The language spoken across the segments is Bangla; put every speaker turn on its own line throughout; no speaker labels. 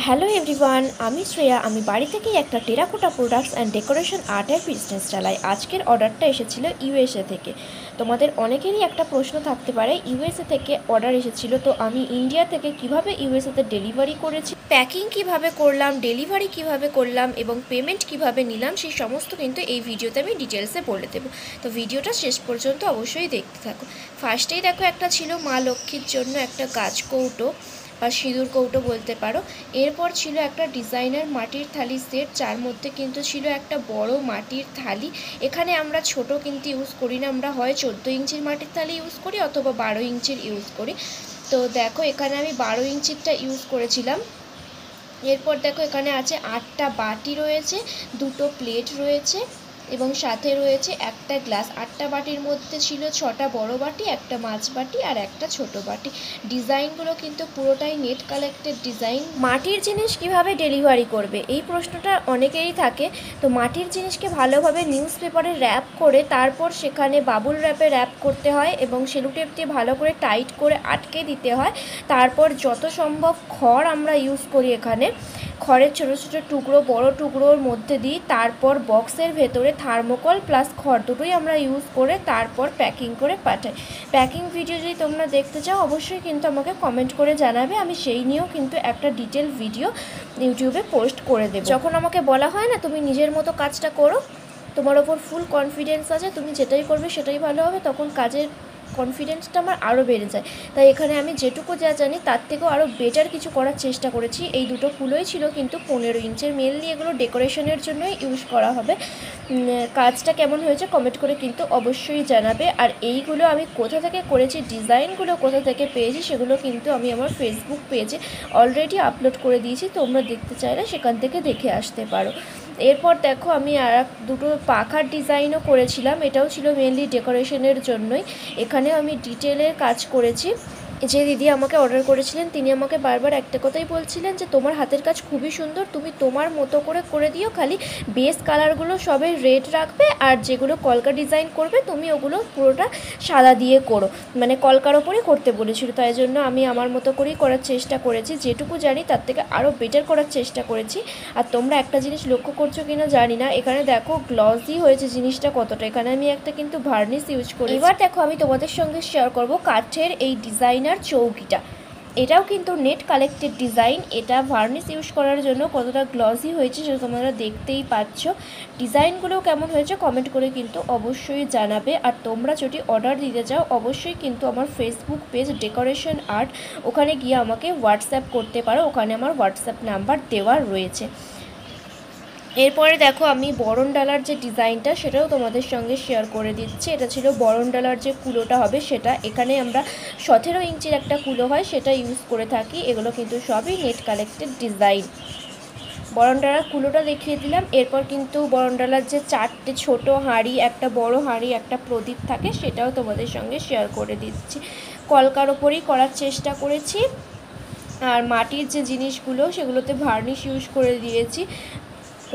হ্যালো এভরিওয়ান, আমি শ্রেয়া। আমি বাড়ি থেকেই একটা টেরাকোটা প্রোডাক্টস অ্যান্ড ডেকোরেশন আর্টের বিজনেস চালাই। আজকের অর্ডারটা এসেছিলো ইউএসএ থেকে। তোমাদের অনেকেরই একটা প্রশ্ন থাকতে পারে, ইউএসএ থেকে অর্ডার এসেছিলো, তো আমি ইন্ডিয়া থেকে কিভাবে ইউএসএতে ডেলিভারি করেছি, প্যাকিং কিভাবে করলাম, ডেলিভারি কিভাবে করলাম এবং পেমেন্ট কিভাবে নিলাম, সেই সমস্ত কিন্তু এই ভিডিওতে আমি ডিটেলসে বলে দেবো। তো ভিডিওটা শেষ পর্যন্ত অবশ্যই দেখতে থাকো। ফার্স্টেই দেখো, একটা ছিল মা লক্ষ্মীর জন্য একটা গাছ কৌটো বা সিঁদুর কৌটো বলতে পারো। এরপর ছিল একটা ডিজাইনার মাটির থালি সেট, যার মধ্যে কিন্তু ছিল একটা বড় মাটির থালি। এখানে আমরা ছোট কিন্তু ইউজ করি না, আমরা হয় 14 ইঞ্চির মাটির থালি ইউজ করি অথবা 12 ইঞ্চির ইউজ করি। তো দেখো, এখানে আমি 12 ইঞ্চিরটা ইউজ করেছিলাম। এরপর দেখো, এখানে আছে 8টা বাটি রয়েছে, 2টো প্লেট রয়েছে এবং সাথে রয়েছে একটা গ্লাস। 8টা বাটির মধ্যে ছিল 6টা বড় বাটি, একটা মাছ বাটি আর একটা ছোট বাটি। ডিজাইনগুলো কিন্তু পুরোটাই নেট কালেক্টেড ডিজাইন। মাটির জিনিস কিভাবে ডেলিভারি করবে, এই প্রশ্নটা অনেকেরই থাকে। তো মাটির জিনিসকে ভালোভাবে নিউজ পেপারে র্যাপ করে তারপর সেখানে বাবুল র্যাপে র্যাপ করতে হয় এবং সেলুটেপ দিয়ে ভালো করে টাইট করে আটকে দিতে হয়। তারপর যত সম্ভব খড় আমরা ইউজ করি, এখানে খড়ের ছোটো ছোটো টুকরো বড় টুকরোর মধ্যে দিই। তারপর বক্সের ভেতরে থার্মোকল প্লাস খড় দুটোই আমরা ইউজ করে তারপর প্যাকিং করে পাঠাই। প্যাকিং ভিডিও যদি তোমরা দেখতে চাও অবশ্যই কিন্তু আমাকে কমেন্ট করে জানাবে, আমি সেই নিয়েও কিন্তু একটা ডিটেল ভিডিও ইউটিউবে পোস্ট করে দেবো। যখন আমাকে বলা হয় না, তুমি নিজের মতো কাজটা করো, তোমার ওপর ফুল কনফিডেন্স আছে, তুমি যেটাই করবে সেটাই ভালো হবে, তখন কাজের কনফিডেন্সটা আমার আরও বেড়ে যায়। তাই এখানে আমি যেটুকু যা জানি তার থেকেও আরও বেটার কিছু করার চেষ্টা করেছি। এই দুটো কুলোই ছিল কিন্তু 15 ইঞ্চের, মেনলি এগুলো ডেকোরেশনের জন্যই ইউজ করা হবে। কাজটা কেমন হয়েছে কমেন্ট করে কিন্তু অবশ্যই জানাবে। আর এইগুলো আমি কোথা থেকে করেছি, ডিজাইনগুলো কোথা থেকে পেয়েছি, সেগুলো কিন্তু আমি আমার ফেসবুক পেজে অলরেডি আপলোড করে দিয়েছি, তোমরা দেখতে চাইলে সেখান থেকে দেখে আসতে পারো। এরপর দেখো, আমি আর দুটো পাখার ডিজাইনও করেছিলাম, এটাও ছিল মেনলি ডেকোরেশনের জন্যই। এখানেও আমি ডিটেলের কাজ করেছি। যে দিদি আমাকে অর্ডার করেছিলেন তিনি আমাকে বারবার একটা কথাই বলছিলেন যে তোমার হাতের কাজ খুবই সুন্দর, তুমি তোমার মতো করে দিও, খালি বেস কালারগুলো সবে রেড রাখবে আর যেগুলো কলকা ডিজাইন করবে তুমি ওগুলো পুরোটা সাদা দিয়ে করো, মানে কলকার ওপরে করতে বলেছিল। তাই জন্য আমি আমার মতো করেই করার চেষ্টা করেছি, যেটুকু জানি তার থেকে আরও বেটার করার চেষ্টা করেছি। আর তোমরা একটা জিনিস লক্ষ্য করছো কিনা জানি না, এখানে দেখো গ্লসি হয়েছে জিনিসটা কতটা। এখানে আমি একটা কিন্তু ভার্নিশ ইউজ করি। এবার দেখো, আমি তোমাদের সঙ্গে শেয়ার করব কাঠের এই ডিজাইনার চৌকিটা। এটাও কিন্তু নেট কালেক্টেড ডিজাইন। এটা ভার্নিশ ইউজ করার জন্য কতটা গ্লসি হয়েছে সেটা তোমরা দেখতেই পাচ্ছ। ডিজাইনগুলো কেমন হয়েছে কমেন্ট করে কিন্তু অবশ্যই জানাবে। আর তোমরা যদি অর্ডার দিতে চাও অবশ্যই কিন্তু আমার ফেসবুক পেজ ডেকোরেশন আর্ট, ওখানে গিয়ে আমাকে হোয়াটসঅ্যাপ করতে পারো, ওখানে আমার হোয়াটসঅ্যাপ নাম্বার দেওয়া রয়েছে। এরপরে দেখো, আমি বরণ ডালার যে ডিজাইনটা সেটাও তোমাদের সঙ্গে শেয়ার করে দিচ্ছি। এটা ছিল বরণ ডালার যে কুলোটা হবে সেটা। এখানে আমরা 17 ইঞ্চির একটা কুলো হয় সেটা ইউজ করে থাকি। এগুলো কিন্তু সবই নেট কালেক্টেড ডিজাইন। বরণ ডালার কুলোটা দেখিয়ে দিলাম। এরপর কিন্তু বরণ ডালার যে 4টে ছোটো হাঁড়ি, একটা বড় হাঁড়ি, একটা প্রদীপ থাকে, সেটাও তোমাদের সঙ্গে শেয়ার করে দিচ্ছি। কলকার ওপরেই করার চেষ্টা করেছি। আর মাটির যে জিনিসগুলো সেগুলোতে ভার্নিশ ইউজ করে দিয়েছি।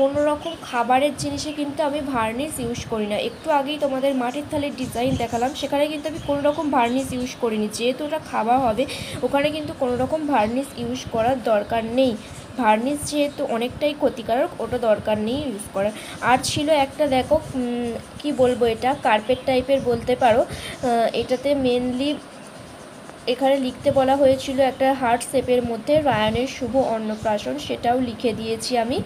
কোনো রকম খাবারের জিনিসে কিন্তু আমি ভার্নিশ ইউজ করি না। একটু আগেই তোমাদের মাটির থালির ডিজাইন দেখালাম, সেখানে কিন্তু আমি কোনো রকম ভার্নিশ ইউজ করিনি, যেহেতু ওটা খাওয়া হবে ওখানে কিন্তু কোনো রকম ভার্নিশ ইউজ করার দরকার নেই। ভার্নিশ যেহেতু অনেকটাই ক্ষতিকারক, ওটা দরকার নেই ইউজ করার। আর ছিল একটা, দেখো কি বলবো, এটা কার্পেট টাইপের বলতে পারো। এটাতে মেনলি এখানে লিখতে বলা হয়েছিল একটা হার্ট শেপের মধ্যে রায়ানের শুভ অন্নপ্রাশন, সেটাও লিখে দিয়েছি আমি।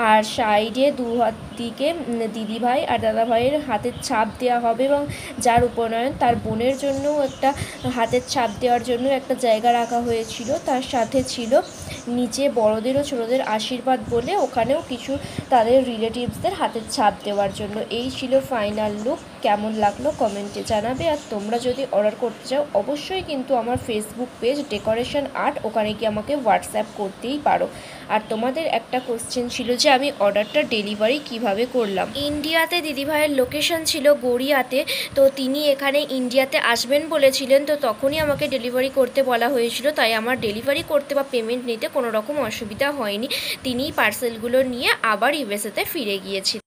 আর সাইডে দু হাত দিকে দিদিভাই আর দাদাভাইয়ের হাতের ছাপ দেওয়া হবে এবং যার উপনয়ন তার বোনের জন্য একটা হাতের ছাপ দেওয়ার জন্য একটা জায়গা রাখা হয়েছিল। তার সাথে ছিল নিচে বড়দের ও ছোটোদের আশীর্বাদ বলে ওখানেও কিছু তাদের রিলেটিভসদের হাতের ছাপ দেওয়ার জন্য। এই ছিল ফাইনাল লুক। কেমন লাগলো কমেন্টে জানাবে। আর তোমরা যদি অর্ডার করতে চাও অবশ্যই কিন্তু আমার ফেসবুক পেজ ডেকোরেশন আর্ট, ওখানে গিয়ে আমাকে হোয়াটসঅ্যাপ করতেই পারো। আর তোমাদের একটা কোশ্চেন ছিল যে আমি অর্ডারটা ডেলিভারি কিভাবে করলাম। ইন্ডিয়াতে দিদিভাইয়ের লোকেশন ছিল গড়িয়াতে, তো তিনি এখানে ইন্ডিয়াতে আসবেন বলেছিলেন, তো তখনই আমাকে ডেলিভারি করতে বলা হয়েছিল। তাই আমার ডেলিভারি করতে বা পেমেন্ট নিতে কোনো রকম অসুবিধা হয়নি। তিনিই পার্সেলগুলো নিয়ে আবার ইউএসএতে ফিরে গিয়েছিলেন।